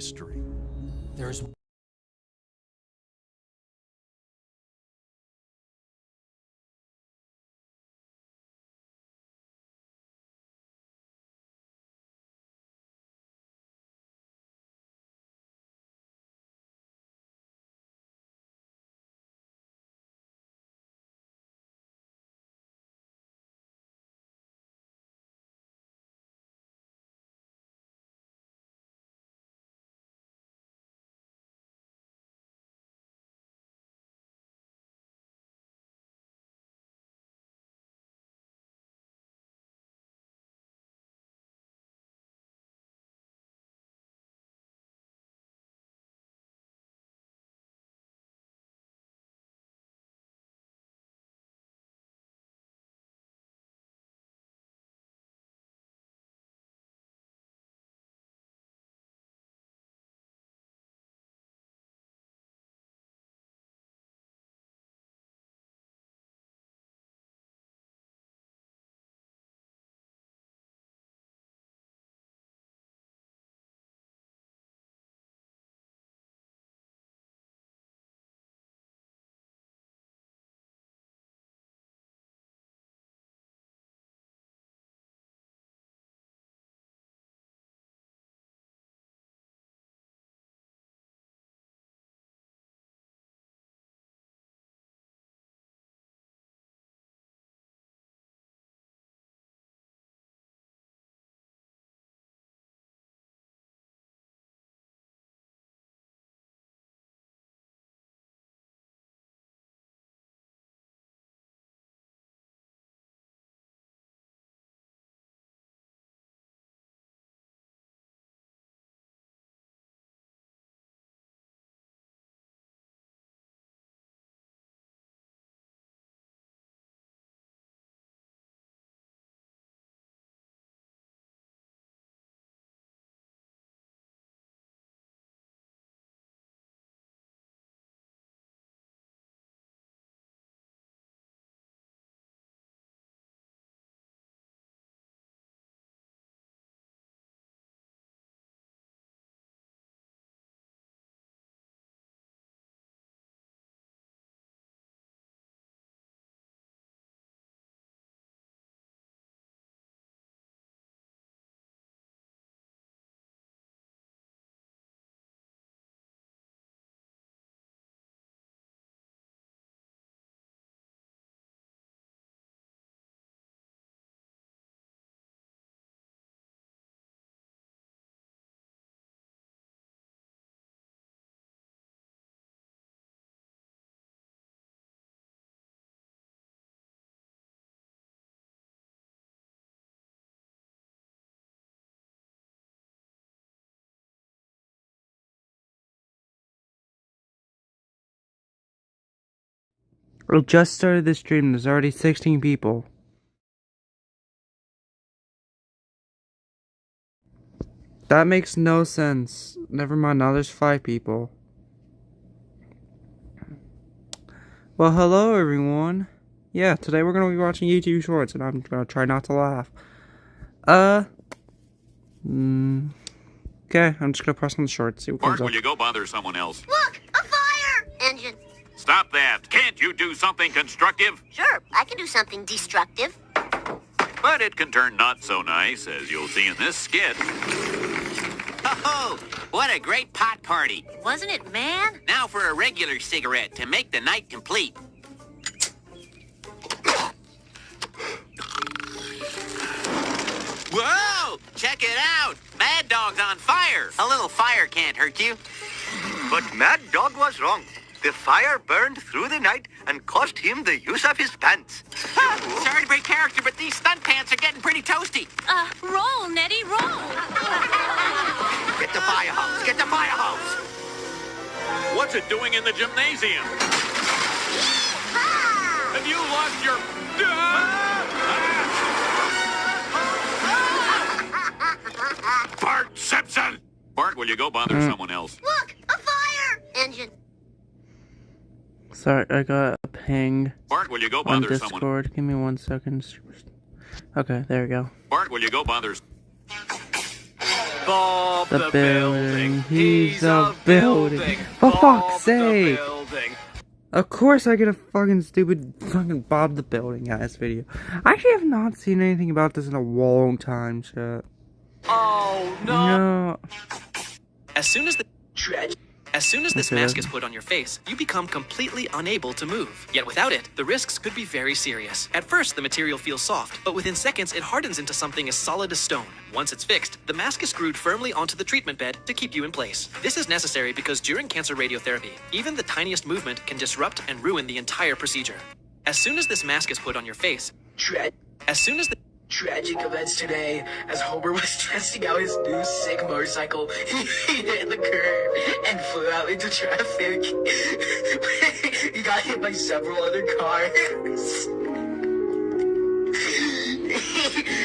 history. There's I just started the stream. There's already 16 people. That makes no sense. Never mind, now there's 5 people. Well, hello everyone. Yeah, today we're gonna be watching YouTube Shorts, and I'm gonna try not to laugh. Okay, I'm just gonna press on the shorts, see what comes Bart, up. will you go bother someone else? Look, a fire engine. Stop that! Can't you do something constructive? Sure, I can do something destructive. But it can turn not so nice, as you'll see in this skit. Oh, what a great pot party. Wasn't it, man? Now for a regular cigarette to make the night complete. Whoa! Check it out! Mad Dog's on fire! A little fire can't hurt you. But Mad Dog was wrong. The fire burned through the night and cost him the use of his pants. Sorry to break character, but these stunt pants are getting pretty toasty. Roll, Nettie, roll. Get the fire hose! Get the fire hose! What's it doing in the gymnasium? Have you lost your... Bart Simpson! Bart, will you go bother someone else? Look, a fire engine. Sorry, I got a ping Bart, will you go on bother someone? Discord. Give me 1 second. Okay, there we go. Bart, will you go bother... Bob The building. He's a building. For fuck's sake. Of course I get a fucking stupid fucking Bob the Building ass video. I actually have not seen anything about this in a long time, chat. Oh no! No. As soon as this Okay. mask is put on your face, you become completely unable to move. Yet without it, the risks could be very serious. At first, the material feels soft, but within seconds, it hardens into something as solid as stone. Once it's fixed, the mask is screwed firmly onto the treatment bed to keep you in place. This is necessary because during cancer radiotherapy, even the tiniest movement can disrupt and ruin the entire procedure. As soon as this mask is put on your face, Tragic events today as Homer was testing out his new sick motorcycle. He hit the curb and flew out into traffic. He got hit by several other cars.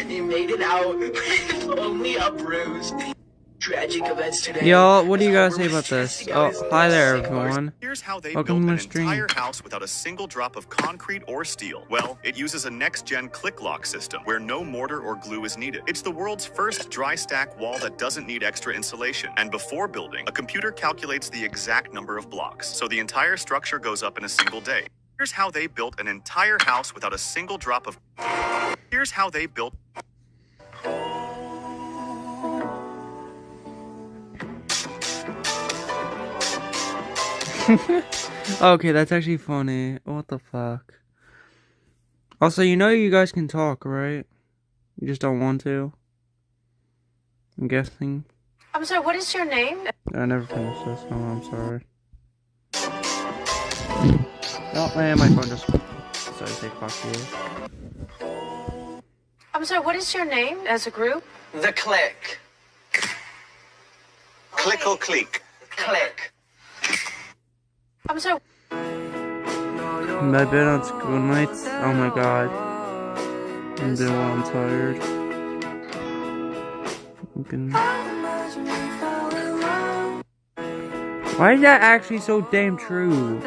He made it out with only a bruise. Tragic events today. Y'all, what do you guys say about this? Oh, hi there, everyone. Here's how they Welcome built to an the stream. entire house without a single drop of concrete or steel. Well, it uses a next-gen click lock system where no mortar or glue is needed. It's the world's first dry stack wall that doesn't need extra insulation. And before building, a computer calculates the exact number of blocks, so the entire structure goes up in a single day. Here's how they built an entire house without a single drop of... Here's how they built... Okay, that's actually funny. What the fuck? Also, you know you guys can talk, right? You just don't want to? I'm guessing. I'm sorry, what is your name? I never finished this. Oh, I'm sorry. Oh man, my phone just... Sorry, say fuck you. I'm sorry, what is your name as a group? The Click. Click or click? Click. I'm sorry. My bed on school nights? Oh my god. I'm doing while I'm tired. Fucking... Why is that actually so damn true?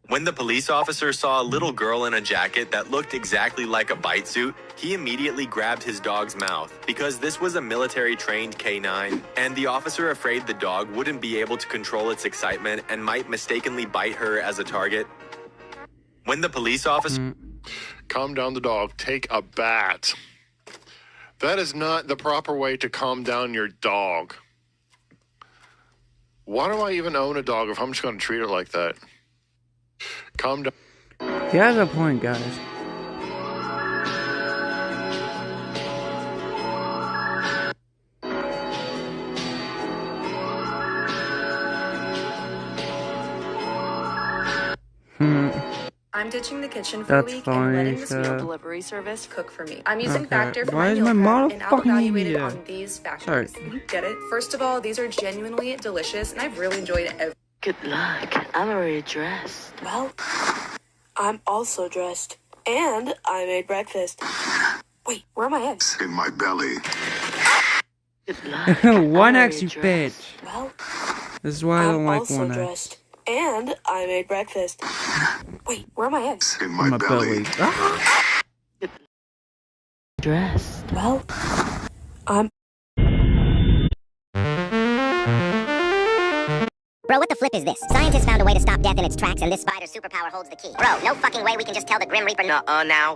When the police officer saw a little girl in a jacket that looked exactly like a bite suit, he immediately grabbed his dog's mouth because this was a military-trained canine, and the officer afraid the dog wouldn't be able to control its excitement and might mistakenly bite her as a target. When the police officer... Calm down the dog. Take a bat. That is not the proper way to calm down your dog. Why do I even own a dog if I'm just going to treat it like that? Calm down. He has a point, guys. I'm ditching the kitchen for That's a week fine, and letting this meal so- delivery service cook for me. I'm using Okay. Factor for Why my is meal my prep, model and I'll fucking evaluate it idiot? on these factors. Sorry. Get it? First of all, these are genuinely delicious, and I've really enjoyed every... Good luck. I'm already dressed. Well, I'm also dressed, and I made breakfast. Wait, where are my eggs? In my belly. Good luck. One I'm X, you already dressed. bitch. Well, This is why I don't I'm like also one X. dressed, and I made breakfast. Wait, where are my eggs? In My belly. Ah! Dressed. Well, I'm... Bro, what the flip is this? Scientists found a way to stop death in its tracks, and this spider's superpower holds the key. Bro, no fucking way we can just tell the Grim Reaper now.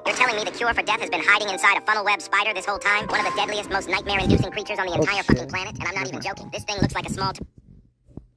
You're telling me the cure for death has been hiding inside a funnel web spider this whole time? One of the deadliest, most nightmare-inducing creatures on the entire fucking planet? And I'm not even joking. This thing looks like a small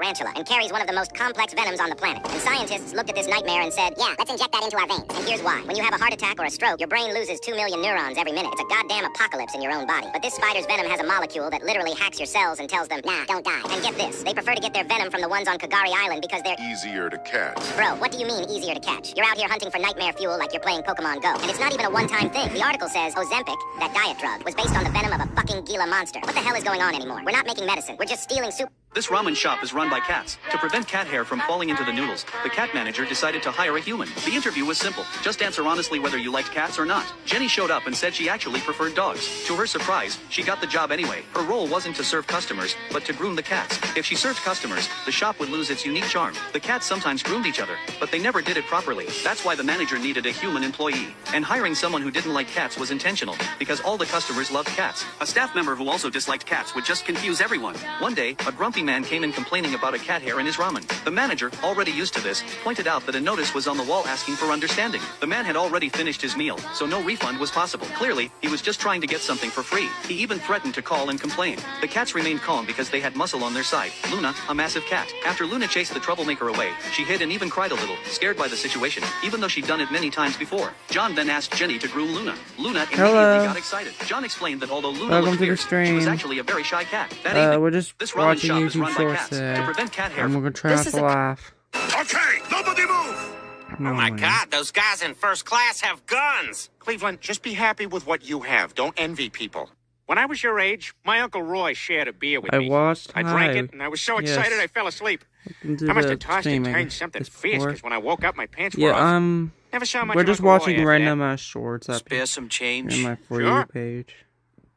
tarantula and carries one of the most complex venoms on the planet. And scientists looked at this nightmare and said, yeah, let's inject that into our veins. And here's why. When you have a heart attack or a stroke, your brain loses 2 million neurons every minute. It's a goddamn apocalypse in your own body. But this spider's venom has a molecule that literally hacks your cells and tells them, nah, don't die. And get this, they prefer to get their venom from the ones on Kagari Island because they're Easier to catch. Bro, what do you mean easier to catch? You're out here hunting for nightmare fuel like you're playing Pokemon Go. And it's not even a one-time thing. The article says Ozempic, that diet drug, was based on the venom of a fucking Gila monster. What the hell is going on anymore? We're not making medicine. We're just stealing soup. This ramen shop is run by cats. To prevent cat hair from falling into the noodles, the cat manager decided to hire a human. The interview was simple. Just answer honestly whether you liked cats or not. Jenny showed up and said she actually preferred dogs. To her surprise, she got the job anyway. Her role wasn't to serve customers, but to groom the cats. If she served customers, the shop would lose its unique charm. The cats sometimes groomed each other, but they never did it properly. That's why the manager needed a human employee. And hiring someone who didn't like cats was intentional, because all the customers loved cats. A staff member who also disliked cats would just confuse everyone. One day, a grumpy man came in complaining about a cat hair in his ramen. The manager, already used to this, pointed out that a notice was on the wall asking for understanding. The man had already finished his meal, so no refund was possible. Clearly, he was just trying to get something for free. He even threatened to call and complain. The cats remained calm because they had muscle on their side. Luna, a massive cat. After Luna chased the troublemaker away, she hid and even cried a little, scared by the situation, even though she'd done it many times before. John then asked Jenny to groom Luna. Luna immediately got excited. John explained that although Luna looked fierce, she was actually a very shy cat. That evening, we're just this ramen watching shop is YouTube run by shorts cats. To prevent cat hair. and we're gonna try not to laugh. Okay, nobody move! Oh my God, those guys in first class have guns! Cleveland, just be happy with what you have. Don't envy people. When I was your age, my Uncle Roy shared a beer with me. I drank it, and I was so excited I fell asleep. I must have tossed and turned something fierce, because when I woke up, my pants were off. Never saw much we're of just Uncle Roy watching after random that. shorts up Spare some change? in my For You page.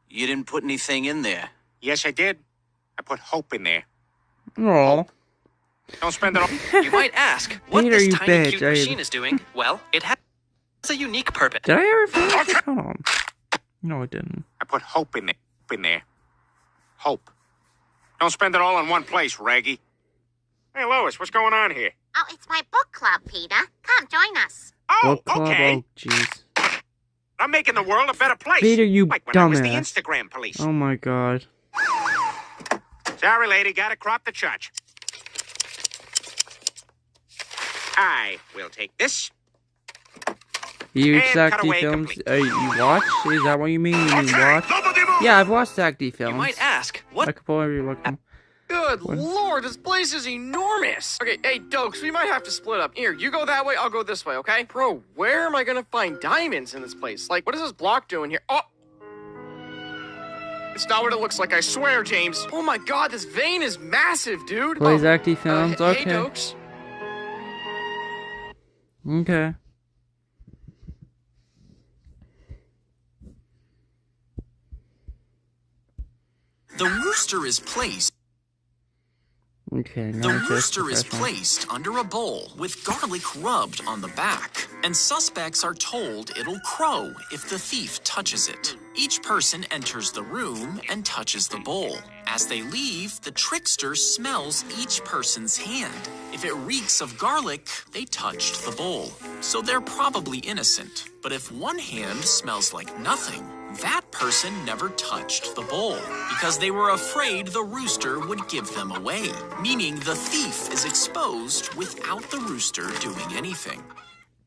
You didn't put anything in there. Yes, I did. I put hope in there. Oh. Don't spend it all. You might ask, what Peter, this you tiny bitch. cute machine is doing? Well, it has a unique purpose. Did I ever finish it? Hold on. No, I didn't. I put hope in there. Hope. Don't spend it all in one place, Raggy. Hey, Lois, what's going on here? Oh, it's my book club, Peter. Come, join us. Oh, Book club, okay. oh, jeez. I'm making the world a better place. Peter, you like when I was the dumbass. Instagram police. Oh my god. Sorry, lady, gotta crop the church. I will take this. You And Zach cut D away films? complete. You watch? Is that what you mean? You watch? Yeah, I've watched Zach D films. You might ask, what? I could probably look them. Good lord, this place is enormous! Okay, hey, Dokes, we might have to split up. Here, you go that way, I'll go this way, okay? Bro, where am I gonna find diamonds in this place? Like, what is this block doing here? Oh! It's not what it looks like, I swear, James. Oh my god, this vein is massive, dude! Play Zach D films? Hey, Okay. Dokes. Okay. The rooster is placed. Okay, The now it's just rooster is professional. placed under a bowl with garlic rubbed on the back, and suspects are told it'll crow if the thief touches it. Each person enters the room and touches the bowl. As they leave, the trickster smells each person's hand. If it reeks of garlic, they touched the bowl. So they're probably innocent. But if one hand smells like nothing, that person never touched the bowl because they were afraid the rooster would give them away, meaning the thief is exposed without the rooster doing anything.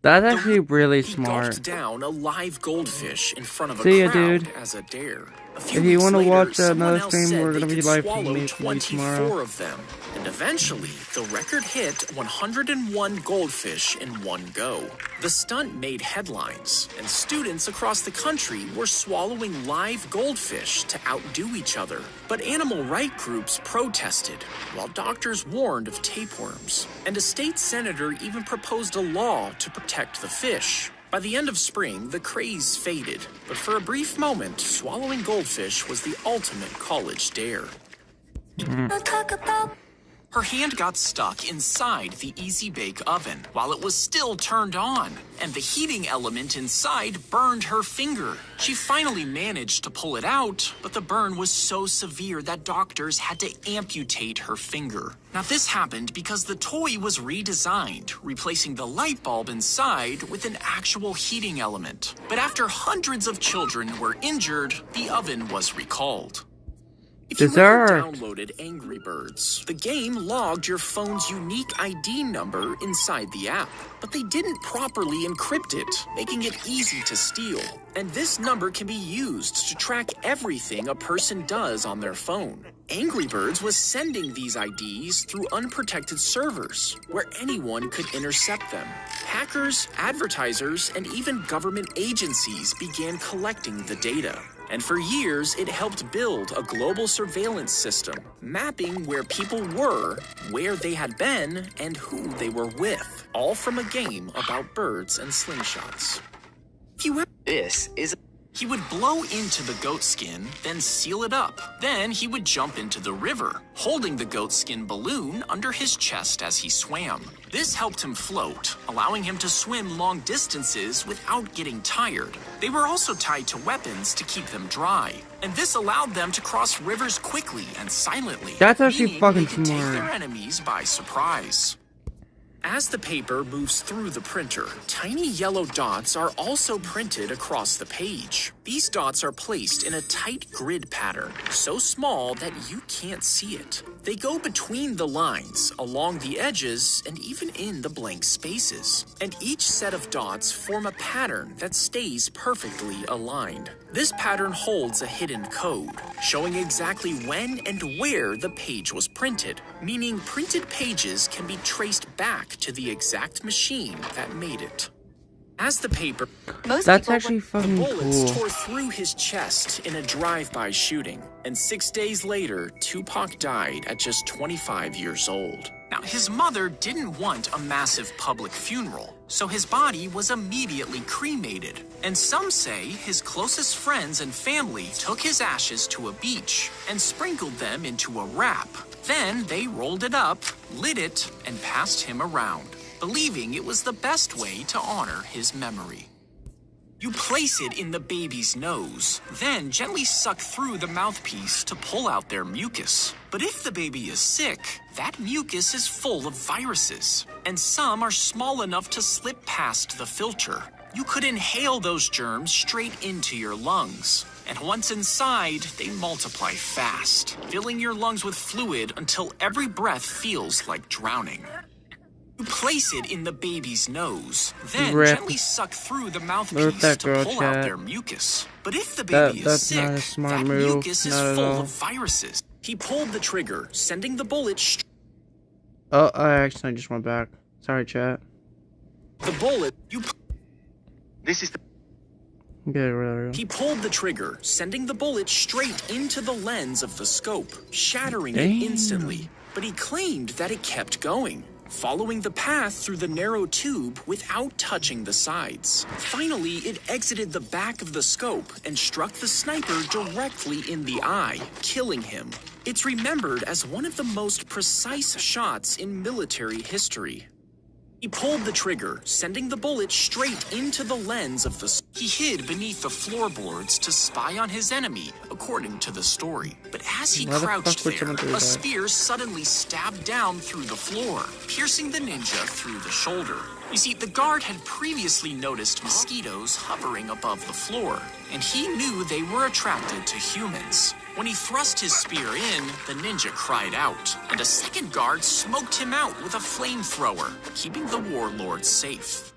That's actually really He smart. gulped down a live goldfish in front of a See ya, crowd dude. as a dare. A If few you weeks want to later, watch someone another else stream, said we're they gonna be could live swallow streaming 24 tomorrow. of them. And eventually, the record hit 101 goldfish in one go. The stunt made headlines, and students across the country were swallowing live goldfish to outdo each other. But animal rights groups protested, while doctors warned of tapeworms. And a state senator even proposed a law to protect the fish. By the end of spring, the craze faded, but for a brief moment, swallowing goldfish was the ultimate college dare. Her hand got stuck inside the Easy Bake Oven while it was still turned on, and the heating element inside burned her finger. She finally managed to pull it out, but the burn was so severe that doctors had to amputate her finger. Now this happened because the toy was redesigned, replacing the light bulb inside with an actual heating element. But after hundreds of children were injured, the oven was recalled. If you ever downloaded Angry Birds, the game logged your phone's unique ID number inside the app, but they didn't properly encrypt it, making it easy to steal. And this number can be used to track everything a person does on their phone. Angry Birds was sending these IDs through unprotected servers, where anyone could intercept them. Hackers, advertisers, and even government agencies began collecting the data. And for years, it helped build a global surveillance system, mapping where people were, where they had been, and who they were with, all from a game about birds and slingshots. He would blow into the goat skin, then seal it up. Then he would jump into the river, holding the goat skin balloon under his chest as he swam. This helped him float, allowing him to swim long distances without getting tired. They were also tied to weapons to keep them dry, and this allowed them to cross rivers quickly and silently. That's actually meaning fucking they could take smart. their enemies by surprise. As the paper moves through the printer, tiny yellow dots are also printed across the page. These dots are placed in a tight grid pattern, so small that you can't see it. They go between the lines, along the edges, and even in the blank spaces. And each set of dots form a pattern that stays perfectly aligned. This pattern holds a hidden code, showing exactly when and where the page was printed, meaning printed pages can be traced back to the exact machine that made it. As the paper, That's actually fucking the bullets cool. tore through his chest in a drive-by shooting, and 6 days later, Tupac died at just 25 years old. Now, his mother didn't want a massive public funeral, so his body was immediately cremated. And some say his closest friends and family took his ashes to a beach and sprinkled them into a wrap. Then they rolled it up, lit it, and passed him around, believing it was the best way to honor his memory. You place it in the baby's nose, then gently suck through the mouthpiece to pull out their mucus. But if the baby is sick, that mucus is full of viruses, and some are small enough to slip past the filter. You could inhale those germs straight into your lungs. And once inside, they multiply fast, filling your lungs with fluid until every breath feels like drowning. You place it in the baby's nose, then gently suck through the mouthpiece to pull out their mucus. But if the baby is sick, that mucus is full of viruses. He pulled the trigger, sending the bullet Oh, I accidentally just went back. Sorry, chat. The bullet, This is the... Okay, He pulled the trigger, sending the bullet straight into the lens of the scope, shattering Damn. it instantly. But he claimed that it kept going, following the path through the narrow tube without touching the sides. Finally, it exited the back of the scope and struck the sniper directly in the eye, killing him. It's remembered as one of the most precise shots in military history. He pulled the trigger, sending the bullet straight into the lens of the... He hid beneath the floorboards to spy on his enemy, according to the story. But as he crouched there, a spear suddenly stabbed down through the floor, piercing the ninja through the shoulder. You see, the guard had previously noticed mosquitoes hovering above the floor, and he knew they were attracted to humans. When he thrust his spear in, the ninja cried out, and a second guard smoked him out with a flamethrower, keeping the warlord safe.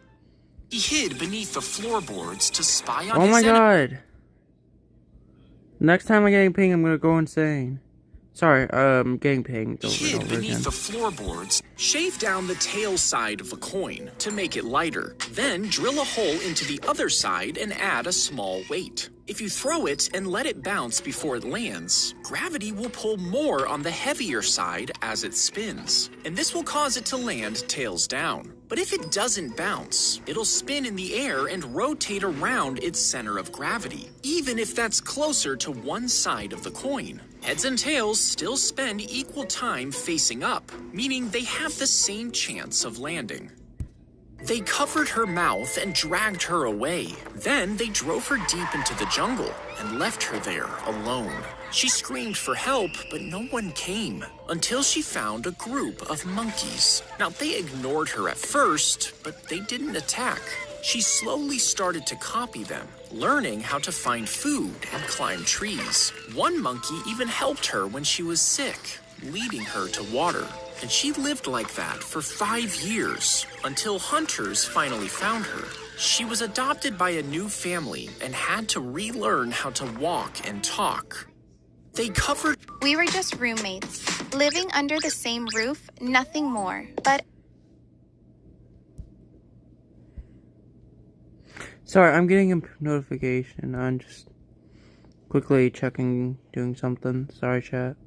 He hid beneath the floorboards to spy on Oh his my enemy. god. Next time I get ping, I'm gonna go insane. Sorry, getting pinged over and Hid over beneath again. the floorboards, shave down the tail side of a coin to make it lighter. Then drill a hole into the other side and add a small weight. If you throw it and let it bounce before it lands, gravity will pull more on the heavier side as it spins, and this will cause it to land tails down. But if it doesn't bounce, it'll spin in the air and rotate around its center of gravity, even if that's closer to one side of the coin. Heads and tails still spend equal time facing up, meaning they have the same chance of landing. They covered her mouth and dragged her away. Then they drove her deep into the jungle and left her there alone. She screamed for help, but no one came until she found a group of monkeys. Now, they ignored her at first, but they didn't attack. She slowly started to copy them, learning how to find food and climb trees. One monkey even helped her when she was sick, leading her to water. And she lived like that for 5 years, until hunters finally found her. She was adopted by a new family and had to relearn how to walk and talk. They covered... We were just roommates, living under the same roof, nothing more. But... Sorry, I'm getting a notification on just Quickly checking, doing something. Sorry, chat.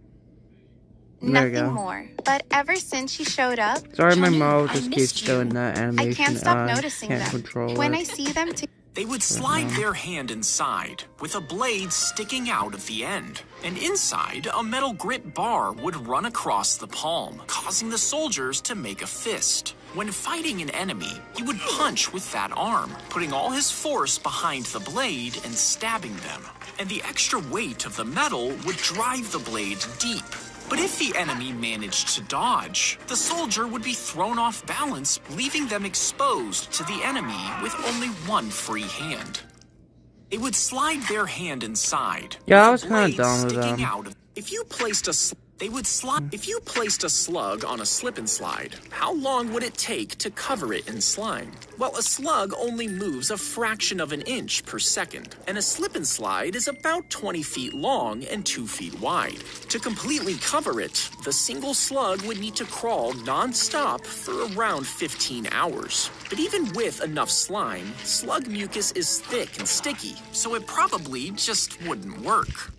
There you Nothing go. more. But ever since she showed up, Sorry, my Johnny, mouth I just missed keeps doing you. that I animation. can't stop noticing Can't them. control When it. I see them They would slide their hand inside, with a blade sticking out of the end. And inside, a metal grip bar would run across the palm, causing the soldiers to make a fist. When fighting an enemy, he would punch with that arm, putting all his force behind the blade and stabbing them. And the extra weight of the metal would drive the blade deep. But if the enemy managed to dodge, the soldier would be thrown off balance, leaving them exposed to the enemy with only one free hand. They would slide their hand inside. Yeah, I with was the kind of blade done with sticking them. out of. If you placed a slug on a slip and slide, how long would it take to cover it in slime? Well, a slug only moves a fraction of an inch per second, and a slip and slide is about 20 feet long and 2 feet wide. To completely cover it, the single slug would need to crawl non-stop for around 15 hours. But even with enough slime, slug mucus is thick and sticky, so it probably just wouldn't work.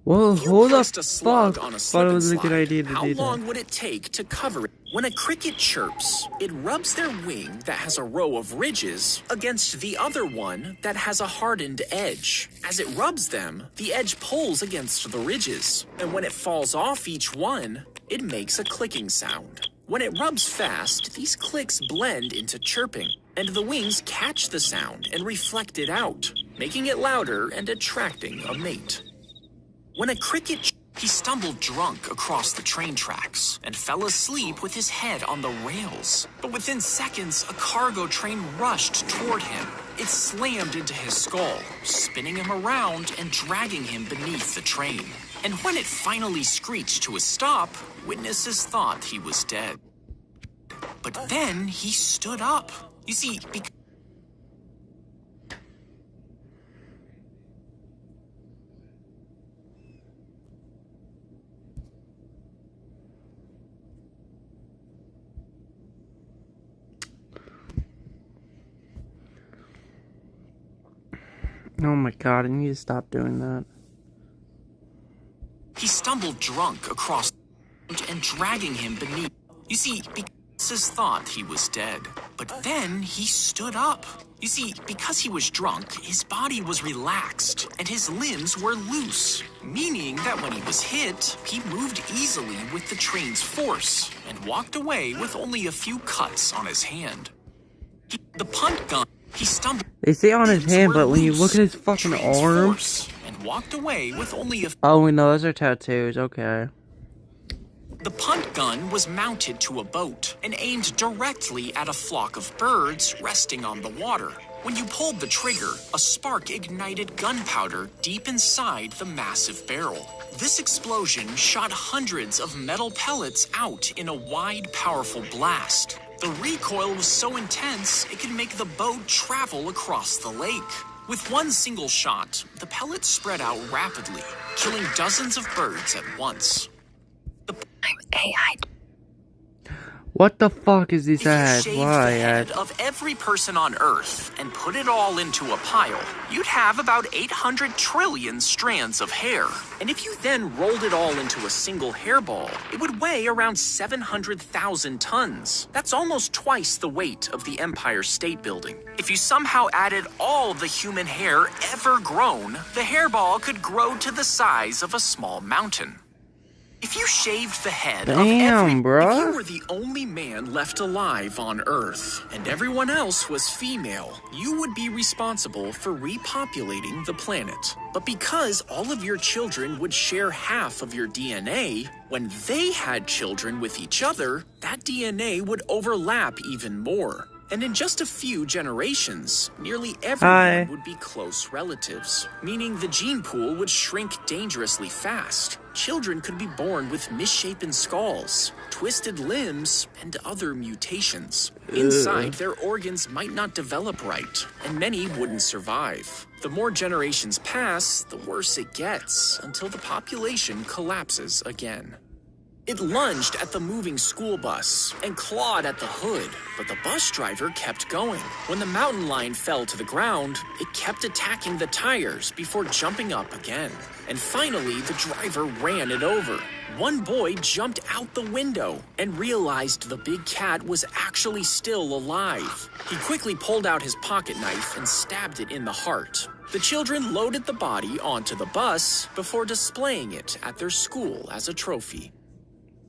Well, who the Placed a slug fuck on a thought slip it and was a good slide, idea to how do long that? would it take to cover it? When a cricket chirps, it rubs their wing that has a row of ridges against the other one that has a hardened edge. As it rubs them, the edge pulls against the ridges, and when it falls off each one, it makes a clicking sound. When it rubs fast, these clicks blend into chirping, and the wings catch the sound and reflect it out, making it louder and attracting a mate. When a cricket he stumbled drunk across the train tracks and fell asleep with his head on the rails. But within seconds, a cargo train rushed toward him. It slammed into his skull, spinning him around and dragging him beneath the train. And when it finally screeched to a stop, witnesses thought he was dead. But then he stood up. You see, Oh my god, I need to stop doing that. he stumbled drunk across and dragging him beneath. You see, witnesses thought he was dead. But then he stood up. You see, because he was drunk, his body was relaxed and his limbs were loose, meaning that when he was hit, he moved easily with the train's force and walked away with only a few cuts on his hand. The punt gun, he stumbled. They say on his hand, but when you look at his fucking arm. And walked away with only a. Oh, we know those are tattoos. Okay. The punt gun was mounted to a boat and aimed directly at a flock of birds resting on the water. When you pulled the trigger, a spark ignited gunpowder deep inside the massive barrel. This explosion shot hundreds of metal pellets out in a wide, powerful blast. The recoil was so intense, it could make the boat travel across the lake. With one single shot, the pellets spread out rapidly, killing dozens of birds at once. AI. What the fuck is this If you ad? shaved Why the head ad? of every person on Earth and put it all into a pile, you'd have about 800 trillion strands of hair. And if you then rolled it all into a single hairball, it would weigh around 700,000 tons. That's almost twice the weight of the Empire State Building. If you somehow added all the human hair ever grown, the hairball could grow to the size of a small mountain. If you shaved the head of every... bruh. If you were the only man left alive on Earth, and everyone else was female, you would be responsible for repopulating the planet. But because all of your children would share half of your DNA, when they had children with each other, that DNA would overlap even more. And in just a few generations, nearly everyone would be close relatives, meaning the gene pool would shrink dangerously fast. Children could be born with misshapen skulls, twisted limbs, and other mutations. Inside, their organs might not develop right, and many wouldn't survive. The more generations pass, the worse it gets, until the population collapses again. It lunged at the moving school bus and clawed at the hood, but the bus driver kept going. When the mountain lion fell to the ground, it kept attacking the tires before jumping up again. And finally, the driver ran it over. One boy jumped out the window and realized the big cat was actually still alive. He quickly pulled out his pocket knife and stabbed it in the heart. The children loaded the body onto the bus before displaying it at their school as a trophy.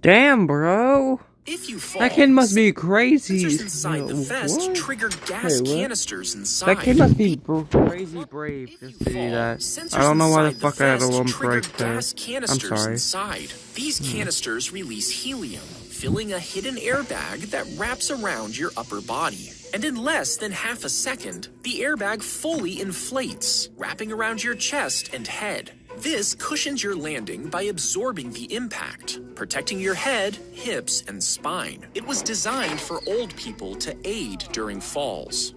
Damn, bro. If you fall, that kid must be crazy. Sensors inside the vest triggered gas canisters inside. That kid must be crazy brave just to do that. I don't know why the fuck I had a lump break there. I'm sorry. Inside. These canisters release helium, filling a hidden airbag that wraps around your upper body. And in less than half a second, the airbag fully inflates, wrapping around your chest and head. This cushions your landing by absorbing the impact, protecting your head, hips, and spine. It was designed for old people to aid during falls.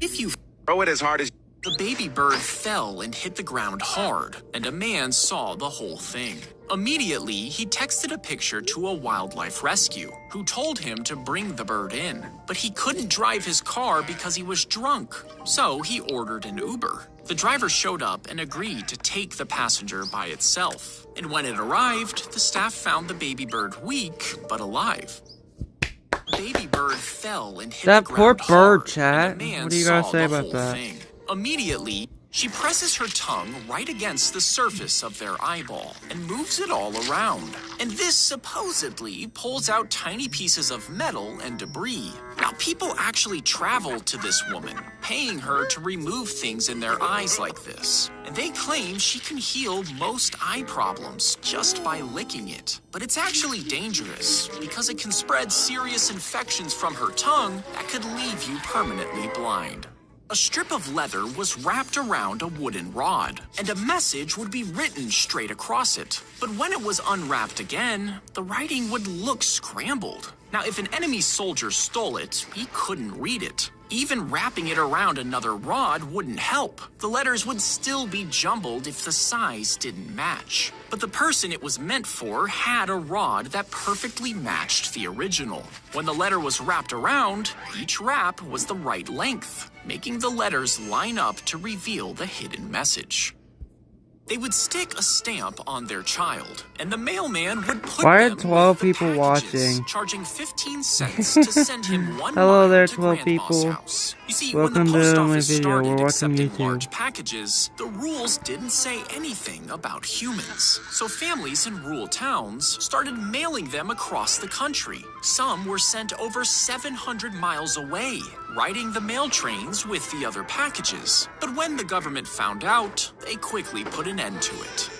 If you throw it as hard as... The baby bird fell and hit the ground hard, and a man saw the whole thing. Immediately, he texted a picture to a wildlife rescue, who told him to bring the bird in. But he couldn't drive his car because he was drunk, so he ordered an Uber. The driver showed up and agreed to take the passenger by itself. And when it arrived, the staff found the baby bird weak, but alive. The baby bird fell and hit that the ground poor bird, hard, chat. and the man What do you gotta saw say the about whole that? thing. Immediately, she presses her tongue right against the surface of their eyeball and moves it all around. And this supposedly pulls out tiny pieces of metal and debris. Now, people actually travel to this woman, paying her to remove things in their eyes like this. And they claim she can heal most eye problems just by licking it. But it's actually dangerous because it can spread serious infections from her tongue that could leave you permanently blind. A strip of leather was wrapped around a wooden rod, and a message would be written straight across it. But when it was unwrapped again, the writing would look scrambled. Now, if an enemy soldier stole it, he couldn't read it. Even wrapping it around another rod wouldn't help. The letters would still be jumbled if the size didn't match. But the person it was meant for had a rod that perfectly matched the original. When the letter was wrapped around, each wrap was the right length, making the letters line up to reveal the hidden message. They would stick a stamp on their child, and the mailman would put Why are them 12 with the people packages, watching? charging 15 cents to send him 1 Hello mile there, to 12 Grandma's people. house. You see, Welcome when the post to my office video. started We're watching accepting YouTube. large packages, the rules didn't say anything about humans. So families in rural towns started mailing them across the country. Some were sent over 700 miles away, riding the mail trains with the other packages. But when the government found out, they quickly put an end to it.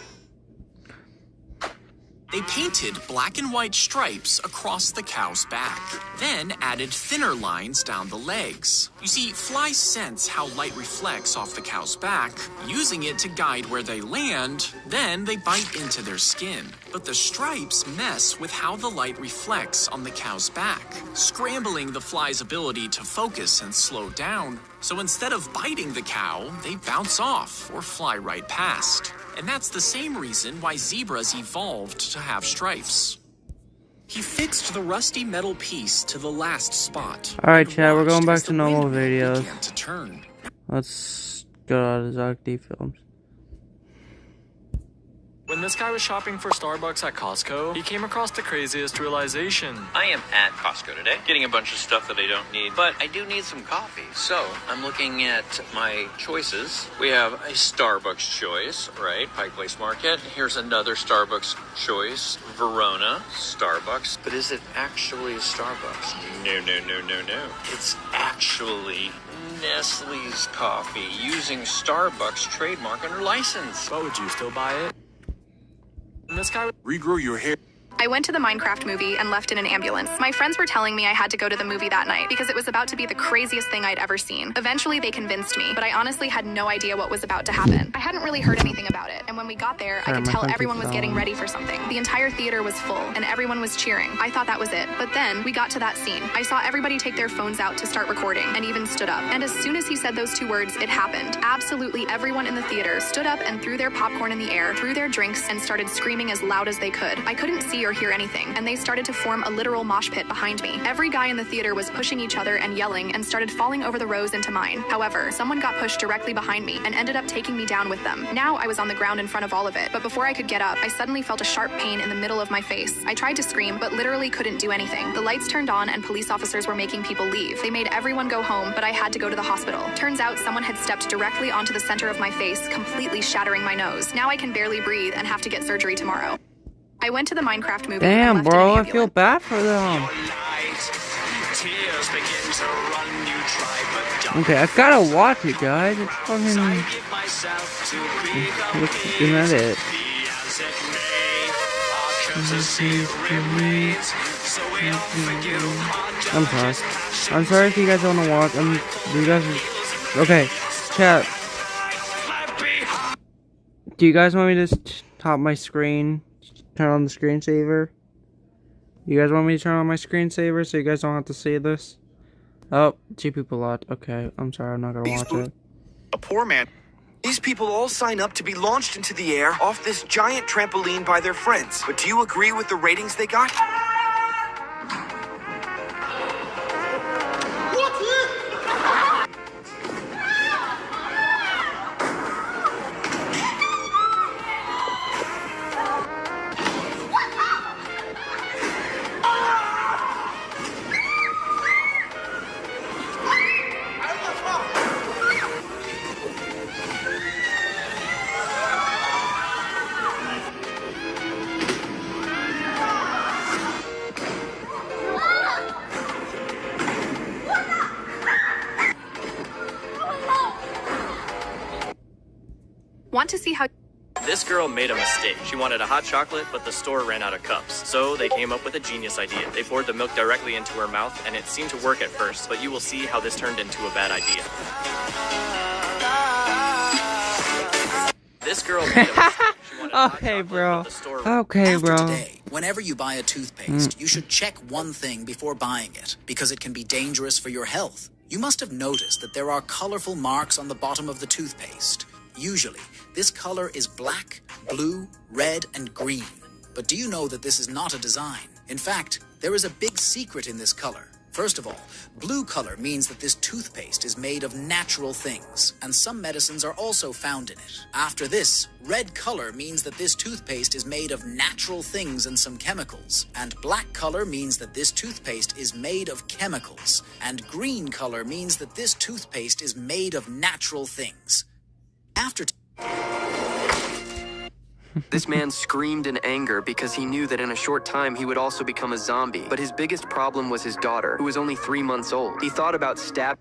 They painted black and white stripes across the cow's back, then added thinner lines down the legs. You see, flies sense how light reflects off the cow's back, using it to guide where they land, then they bite into their skin. But the stripes mess with how the light reflects on the cow's back, scrambling the fly's ability to focus and slow down. So instead of biting the cow, they bounce off or fly right past. And that's the same reason why zebras evolved to have stripes. He fixed the rusty metal piece to the last spot. Alright, chat, we're going back to normal windmill videos. began to turn. Let's go out of Zoc D films. When this guy was shopping for Starbucks at Costco, he came across the craziest realization. I am at Costco today, getting a bunch of stuff that I don't need, but I do need some coffee. So I'm looking at my choices. We have a Starbucks choice, right? Pike Place Market. Here's another Starbucks choice, Verona, Starbucks. But is it actually Starbucks? No, no, no, no, no. It's actually Nestle's coffee using Starbucks trademark under license. But would you still buy it? And this guy Regrow your hair. I went to the Minecraft movie and left in an ambulance. My friends were telling me I had to go to the movie that night because it was about to be the craziest thing I'd ever seen. Eventually, they convinced me, but I honestly had no idea what was about to happen. I hadn't really heard anything about it, and when we got there, I could tell everyone was getting ready for something. The entire theater was full, and everyone was cheering. I thought that was it, but then we got to that scene. I saw everybody take their phones out to start recording, and even stood up. And as soon as he said those 2 words, it happened. Absolutely everyone in the theater stood up and threw their popcorn in the air, threw their drinks, and started screaming as loud as they could. I couldn't see or or hear anything, and they started to form a literal mosh pit behind me. Every guy in the theater was pushing each other and yelling and started falling over the rows into mine. However, someone got pushed directly behind me and ended up taking me down with them. Now I was on the ground in front of all of it, but before I could get up, I suddenly felt a sharp pain in the middle of my face. I tried to scream, but literally couldn't do anything. The lights turned on and police officers were making people leave. They made everyone go home, but I had to go to the hospital. Turns out someone had stepped directly onto the center of my face, completely shattering my nose. Now I can barely breathe and have to get surgery tomorrow. I went to the Minecraft movie. Damn, bro, I feel bad for them. Okay, I gotta watch it, guys. It's fucking... Isn't that it? I'm sorry. I'm sorry if you guys don't want to watch. You guys... Okay, chat. Do you guys want me to top my screen? Turn on the screensaver? You guys want me to turn on my screensaver so you guys don't have to see this? Oh, 2 people lot. Okay, I'm sorry, I'm not gonna watch it. A poor man. These people all sign up to be launched into the air off this giant trampoline by their friends. But do you agree with the ratings they got? Want to see how... This girl made a mistake. She wanted a hot chocolate, but the store ran out of cups. So they came up with a genius idea. They poured the milk directly into her mouth, and it seemed to work at first, but you will see how this turned into a bad idea. This girl made a mistake. Okay, bro. Okay, bro. Today, whenever you buy a toothpaste, you should check one thing before buying it, because it can be dangerous for your health. You must have noticed that there are colorful marks on the bottom of the toothpaste. Usually, this color is black, blue, red, and green. But do you know that this is not a design? In fact, there is a big secret in this color. First of all, blue color means that this toothpaste is made of natural things, and some medicines are also found in it. After this, red color means that this toothpaste is made of natural things and some chemicals, and black color means that this toothpaste is made of chemicals, and green color means that this toothpaste is made of natural things. This man screamed in anger because he knew that in a short time he would also become a zombie. But his biggest problem was his daughter, who was only 3 months old. He thought about stabbing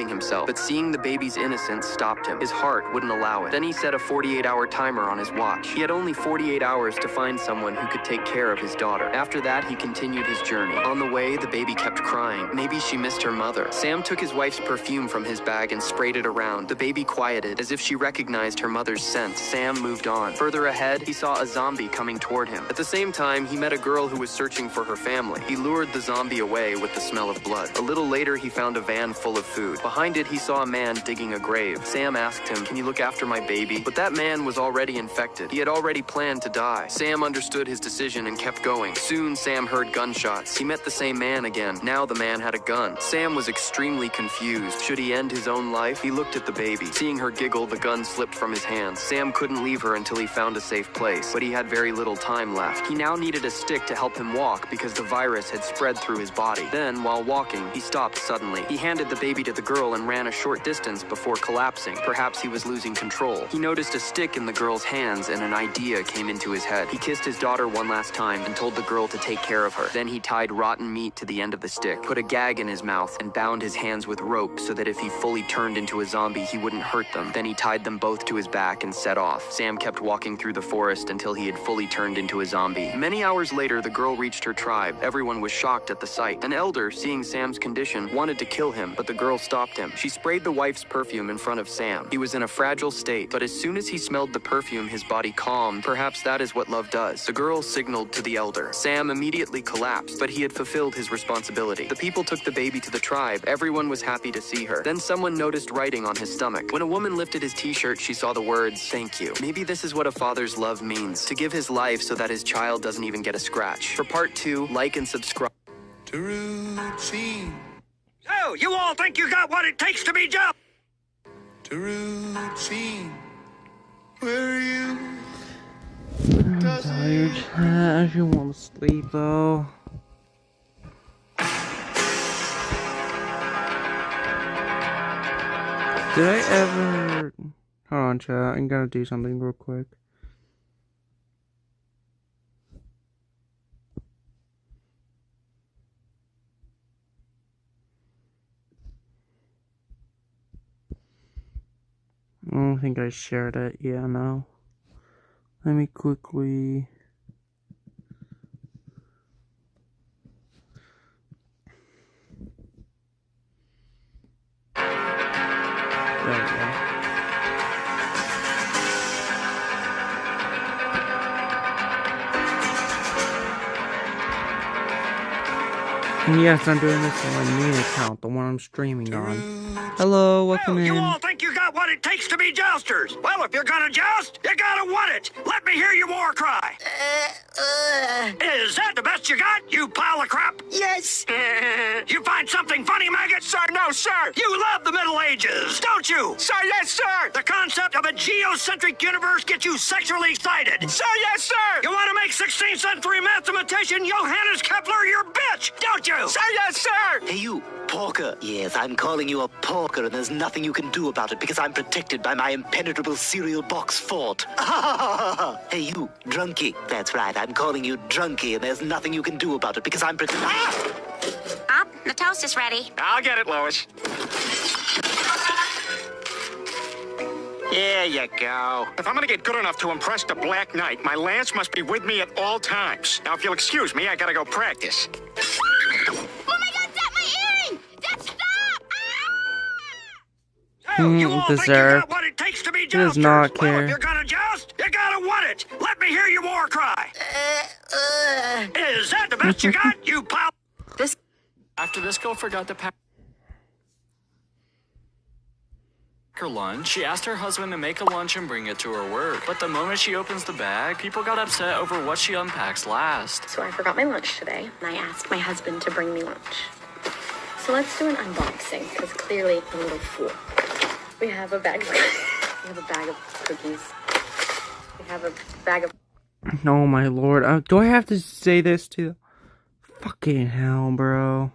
himself, but seeing the baby's innocence stopped him. His heart wouldn't allow it. Then he set a 48-hour timer on his watch. He had only 48 hours to find someone who could take care of his daughter. After that, he continued his journey. On the way, the baby kept crying. Maybe she missed her mother. Sam took his wife's perfume from his bag and sprayed it around. The baby quieted, as if she recognized her mother's scent. Sam moved on. Further ahead, he saw a zombie coming toward him. At the same time, he met a girl who was searching for her family. He lured the zombie away with the smell of blood. A little later, he found a van full of food. Behind it, he saw a man digging a grave. Sam asked him, "Can you look after my baby?" But that man was already infected. He had already planned to die. Sam understood his decision and kept going. Soon, Sam heard gunshots. He met the same man again. Now the man had a gun. Sam was extremely confused. Should he end his own life? He looked at the baby. Seeing her giggle, the gun slipped from his hands. Sam couldn't leave her until he found a safe place, but he had very little time left. He now needed a stick to help him walk because the virus had spread through his body. Then, while walking, he stopped suddenly. He handed the baby to the girl and ran a short distance before collapsing. Perhaps he was losing control. He noticed a stick in the girl's hands and an idea came into his head. He kissed his daughter one last time and told the girl to take care of her. Then he tied rotten meat to the end of the stick, put a gag in his mouth, and bound his hands with rope so that if he fully turned into a zombie, he wouldn't hurt them. Then he tied them both to his back and set off. Sam kept walking through the forest until he had fully turned into a zombie. Many hours later, the girl reached her tribe. Everyone was shocked at the sight. An elder, seeing Sam's condition, wanted to kill him, but the girl stopped stopped him. She sprayed the wife's perfume in front of Sam. He was in a fragile state, but as soon as he smelled the perfume, his body calmed. Perhaps that is what love does. The girl signaled to the elder. Sam immediately collapsed, but he had fulfilled his responsibility. The people took the baby to the tribe. Everyone was happy to see her. Then someone noticed writing on his stomach. When a woman lifted his t-shirt, she saw the words, "Thank you." Maybe this is what a father's love means, to give his life so that his child doesn't even get a scratch. For part 2, like and subscribe. To routine. So, you all think you got what it takes to be Joe? To routine. Where are you? I'm tired. I actually want to sleep though. Did I ever... Hold on, chat. I'm gonna do something real quick. I don't think I shared it. Yeah, no. Let me quickly... There we go. And yes, I'm doing this on my main account, the one I'm streaming on. Hello, welcome in. You all think you got what it takes to be jousters? Well, if you're gonna joust, you gotta want it. Let me hear your war cry. Is that the best you got, you pile of crap? Yes. You find something funny, maggot? Sir, no, sir. You love the Middle Ages, don't you? Sir, yes, sir. The concept of a geocentric universe gets you sexually excited. Sir, yes, sir. You want to make 16th century mathematician Johannes Kepler your bitch, don't you? Sir, yes, sir. Hey, you, porker. Yes, I'm calling you a porker, and there's nothing you can do about it because I'm protected by my impenetrable cereal box fort. Hey, you, drunkie. That's right, I'm calling you drunkie, and there's nothing you can do about it because I'm protected. Up, the toast is ready. I'll get it, Lois. There you go. If I'm gonna get good enough to impress the Black Knight, my lance must be with me at all times. Now, if you'll excuse me, I gotta go practice. Oh my God, Dad, my earring! Dad, stop! Deserved. He does not care. Well, if you're gonna joust, you gotta want it. Let me hear your war cry. Is that the best you got, you pal? After this girl forgot to pack her lunch, she asked her husband to make a lunch and bring it to her work. But the moment she opens the bag, people got upset over what she unpacks last. So I forgot my lunch today, and I asked my husband to bring me lunch. So let's do an unboxing, because clearly I'm a little fool. We have a bag of cookies. We have a bag of... Oh my lord. Do I have to say this to... Fucking hell, bro.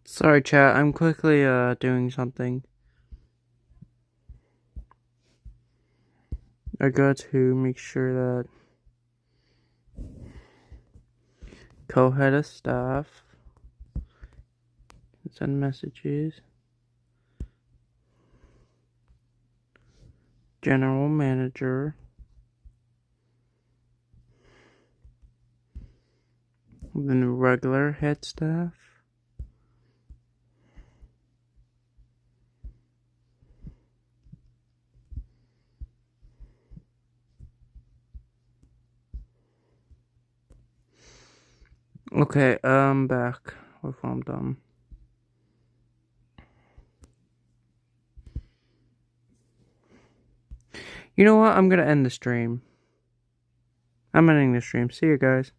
Sorry, chat. I'm quickly doing something. I got to make sure that co-head of staff can send messages. General manager. The new regular head staff. Okay, I'm back. If I'm done. You know what? I'm gonna end the stream. I'm ending the stream. See you guys.